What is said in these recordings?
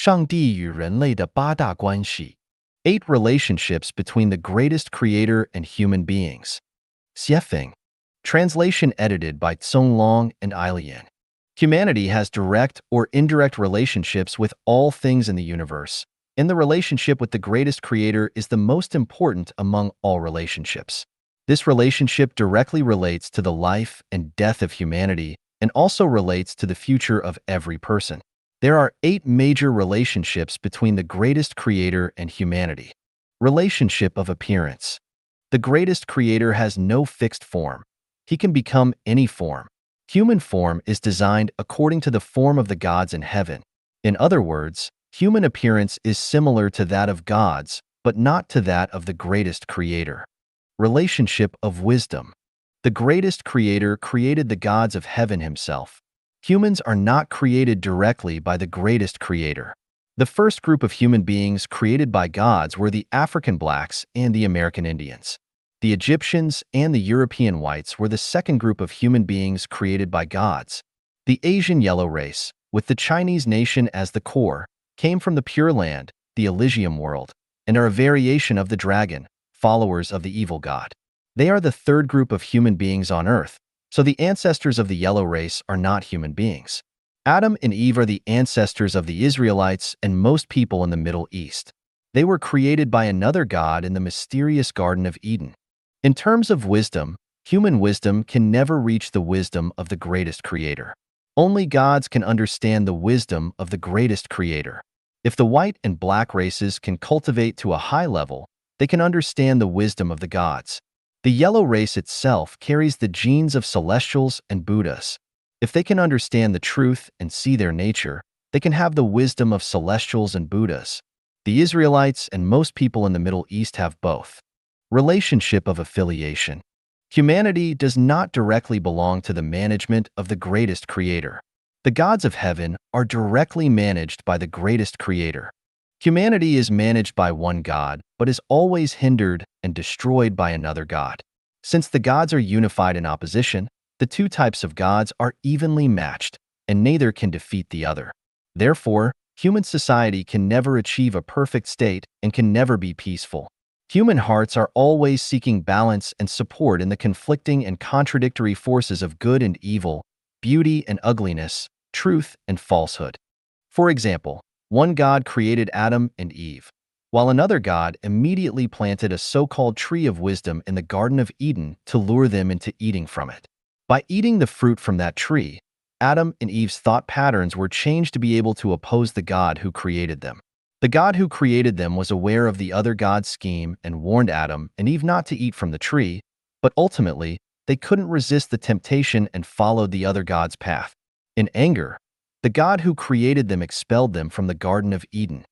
上帝与人类的八大关系 8 relationships between the greatest creator and human beings. Xiefeng. Translation edited by Tsong Long and Ailian. Humanity has direct or indirect relationships with all things in the universe, and the relationship with the greatest creator is the most important among all relationships. This relationship directly relates to the life and death of humanity and also relates to the future of every person. There are 8 major relationships between the greatest creator and humanity. Relationship of appearance. The greatest creator has no fixed form. He can become any form. Human form is designed according to the form of the gods in heaven. In other words, human appearance is similar to that of gods, but not to that of the greatest creator. Relationship of wisdom. The greatest creator created the gods of heaven himself. Humans are not created directly by the greatest creator. The first group of human beings created by gods were the African blacks and the American Indians. The Egyptians and the European whites were the second group of human beings created by gods. The Asian yellow race, with the Chinese nation as the core, came from the Pure Land, the Elysium world, and are a variation of the dragon, followers of the evil god. They are the third group of human beings on Earth, so the ancestors of the yellow race are not human beings. Adam and Eve are the ancestors of the Israelites and most people in the Middle East. They were created by another god in the mysterious Garden of Eden. In terms of wisdom, human wisdom can never reach the wisdom of the greatest creator. Only gods can understand the wisdom of the greatest creator. If the white and black races can cultivate to a high level, they can understand the wisdom of the gods. The yellow race itself carries the genes of celestials and Buddhas. If they can understand the truth and see their nature, they can have the wisdom of celestials and Buddhas. The Israelites and most people in the Middle East have both. Relationship of affiliation. Humanity does not directly belong to the management of the greatest creator. The gods of heaven are directly managed by the greatest creator. Humanity is managed by one god, but is always hindered and destroyed by another god. Since the gods are unified in opposition, the two types of gods are evenly matched, and neither can defeat the other. Therefore, human society can never achieve a perfect state and can never be peaceful. Human hearts are always seeking balance and support in the conflicting and contradictory forces of good and evil, beauty and ugliness, truth and falsehood. For example, one god created Adam and Eve, while another god immediately planted a so-called tree of wisdom in the Garden of Eden to lure them into eating from it. By eating the fruit from that tree, Adam and Eve's thought patterns were changed to be able to oppose the God who created them. The God who created them was aware of the other God's scheme and warned Adam and Eve not to eat from the tree, but ultimately, they couldn't resist the temptation and followed the other God's path. In anger, the God who created them expelled them from the Garden of Eden.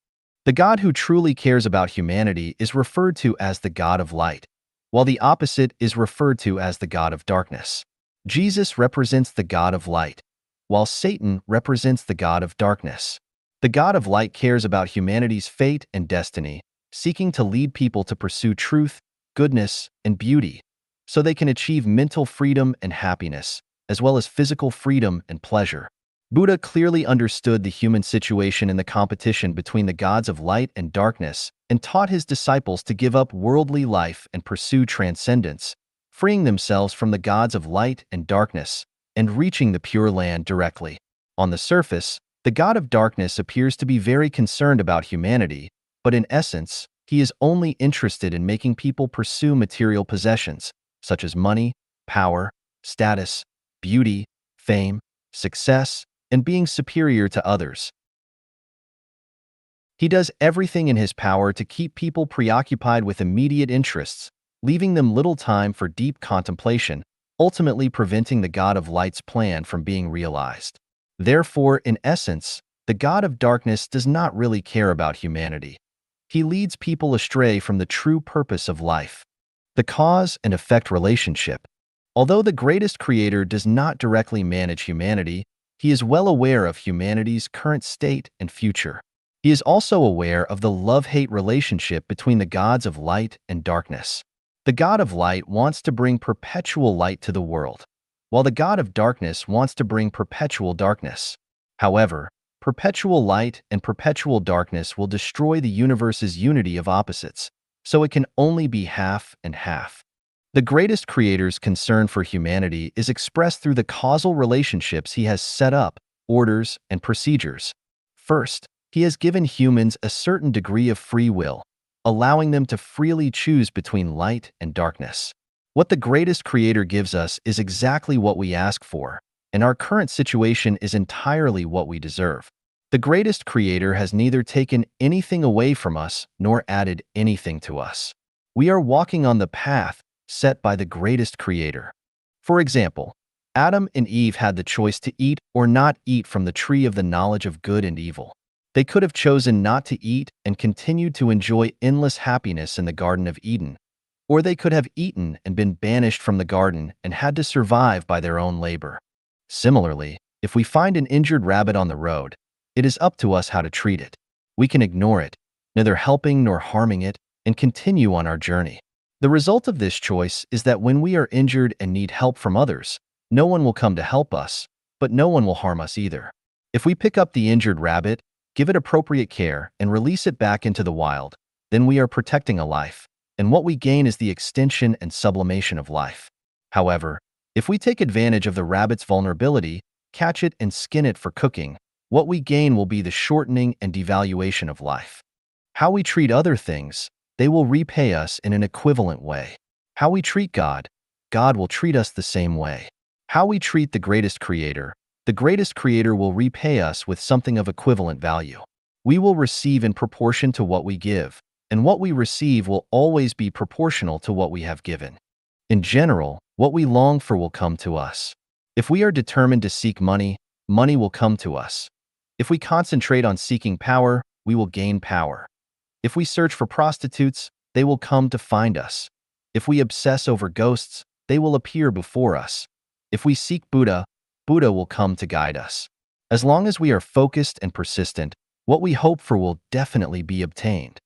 The God who truly cares about humanity is referred to as the God of light, while the opposite is referred to as the God of darkness. Jesus represents the God of light, while Satan represents the God of darkness. The God of light cares about humanity's fate and destiny, seeking to lead people to pursue truth, goodness, and beauty, so they can achieve mental freedom and happiness, as well as physical freedom and pleasure. Buddha clearly understood the human situation in the competition between the gods of light and darkness and taught his disciples to give up worldly life and pursue transcendence, freeing themselves from the gods of light and darkness and reaching the Pure Land directly. On the surface, the God of darkness appears to be very concerned about humanity, but in essence, he is only interested in making people pursue material possessions, such as money, power, status, beauty, fame, success, and being superior to others. He does everything in his power to keep people preoccupied with immediate interests, leaving them little time for deep contemplation, ultimately preventing the God of Light's plan from being realized. Therefore, in essence, the God of darkness does not really care about humanity. He leads people astray from the true purpose of life. The cause and effect relationship. Although the greatest creator does not directly manage humanity, he is well aware of humanity's current state and future. He is also aware of the love-hate relationship between the gods of light and darkness. The God of light wants to bring perpetual light to the world, while the God of darkness wants to bring perpetual darkness. However, Perpetual light and perpetual darkness will destroy the universe's unity of opposites, so it can only be half and half. The greatest creator's concern for humanity is expressed through the causal relationships he has set up, orders, and procedures. First, he has given humans a certain degree of free will, allowing them to freely choose between light and darkness. What the greatest creator gives us is exactly what we ask for, and our current situation is entirely what we deserve. The greatest creator has neither taken anything away from us nor added anything to us. We are walking on the path set by the greatest creator. For example, Adam and Eve had the choice to eat or not eat from the tree of the knowledge of good and evil. They could have chosen not to eat and continued to enjoy endless happiness in the Garden of Eden, or they could have eaten and been banished from the garden and had to survive by their own labor. Similarly, if we find an injured rabbit on the road, it is up to us how to treat it. We can ignore it, neither helping nor harming it, and continue on our journey. The result of this choice is that when we are injured and need help from others, no one will come to help us, but no one will harm us either. If we pick up the injured rabbit, give it appropriate care, and release it back into the wild, then we are protecting a life, and what we gain is the extension and sublimation of life. However, if we take advantage of the rabbit's vulnerability, catch it and skin it for cooking, what we gain will be the shortening and devaluation of life. How we treat other things, they will repay us in an equivalent way. How we treat God, God will treat us the same way. How we treat the greatest creator will repay us with something of equivalent value. We will receive in proportion to what we give, and what we receive will always be proportional to what we have given. In general, what we long for will come to us. If we are determined to seek money, money will come to us. If we concentrate on seeking power, we will gain power. If we search for prostitutes, they will come to find us. If we obsess over ghosts, they will appear before us. If we seek Buddha, Buddha will come to guide us. As long as we are focused and persistent, what we hope for will definitely be obtained.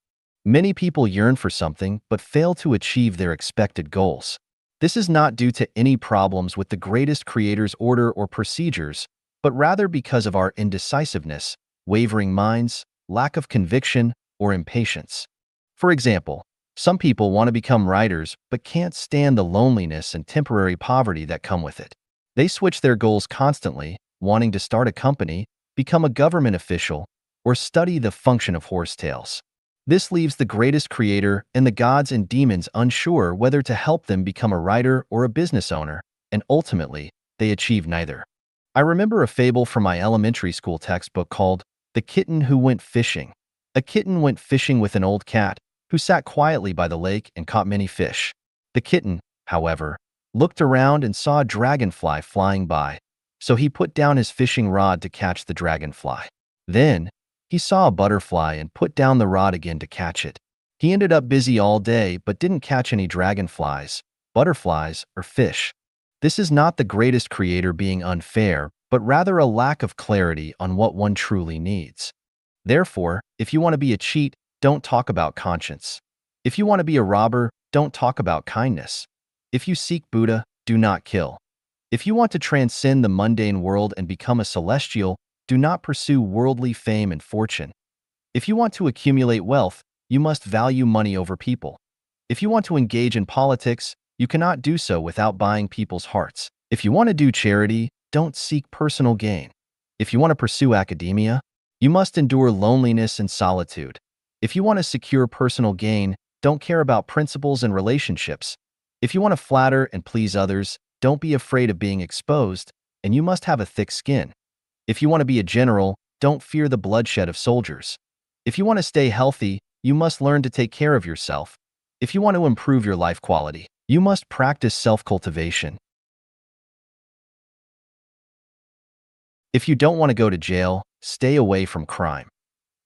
Many people yearn for something but fail to achieve their expected goals. This is not due to any problems with the greatest creator's order or procedures, but rather because of our indecisiveness, wavering minds, lack of conviction, or impatience. For example, some people want to become writers but can't stand the loneliness and temporary poverty that come with it. They switch their goals constantly, wanting to start a company, become a government official, or study the function of horsetails. This leaves the greatest creator and the gods and demons unsure whether to help them become a writer or a business owner, and ultimately, they achieve neither. I remember a fable from my elementary school textbook called The Kitten Who Went Fishing. A kitten went fishing with an old cat, who sat quietly by the lake and caught many fish. The kitten, however, looked around and saw a dragonfly flying by, so he put down his fishing rod to catch the dragonfly. Then, he saw a butterfly and put down the rod again to catch it. He ended up busy all day but didn't catch any dragonflies, butterflies, or fish. This is not the greatest creator being unfair, but rather a lack of clarity on what one truly needs. Therefore, if you want to be a cheat, don't talk about conscience. If you want to be a robber, don't talk about kindness. If you seek Buddha, do not kill. If you want to transcend the mundane world and become a celestial, do not pursue worldly fame and fortune. If you want to accumulate wealth, you must value money over people. If you want to engage in politics, you cannot do so without buying people's hearts. If you want to do charity, don't seek personal gain. If you want to pursue academia, you must endure loneliness and solitude. If you want to secure personal gain, don't care about principles and relationships. If you want to flatter and please others, don't be afraid of being exposed, and you must have a thick skin. If you want to be a general, don't fear the bloodshed of soldiers. If you want to stay healthy, you must learn to take care of yourself. If you want to improve your life quality, you must practice self-cultivation. If you don't want to go to jail, stay away from crime.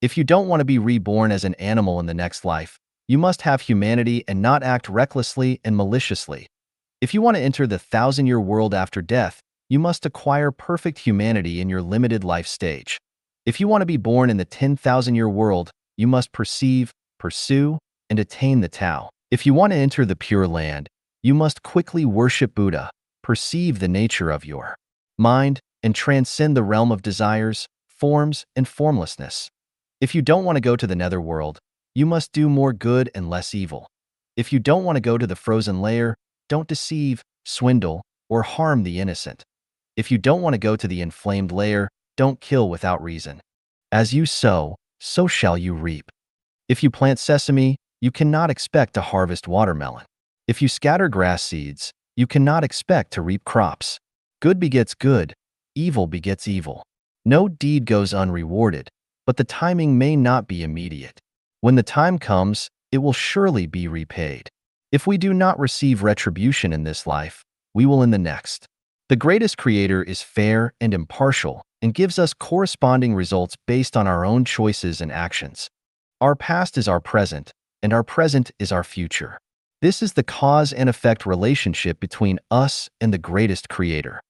If you don't want to be reborn as an animal in the next life, you must have humanity and not act recklessly and maliciously. If you want to enter the 1,000-year world after death, you must acquire perfect humanity in your limited life stage. If you want to be born in the 10,000-year world, you must perceive, pursue, and attain the Tao. If you want to enter the Pure Land, you must quickly worship Buddha, perceive the nature of your mind, and transcend the realm of desires, forms and formlessness. If you don't want to go to the netherworld, you must do more good and less evil. If you don't want to go to the frozen layer, don't deceive, swindle, or harm the innocent. If you don't want to go to the inflamed layer, don't kill without reason. As you sow, so shall you reap. If you plant sesame, you cannot expect to harvest watermelon. If you scatter grass seeds, you cannot expect to reap crops. Good begets good, evil begets evil. No deed goes unrewarded, but the timing may not be immediate. When the time comes, it will surely be repaid. If we do not receive retribution in this life, we will in the next. The greatest creator is fair and impartial and gives us corresponding results based on our own choices and actions. Our past is our present, and our present is our future. This is the cause and effect relationship between us and the greatest creator.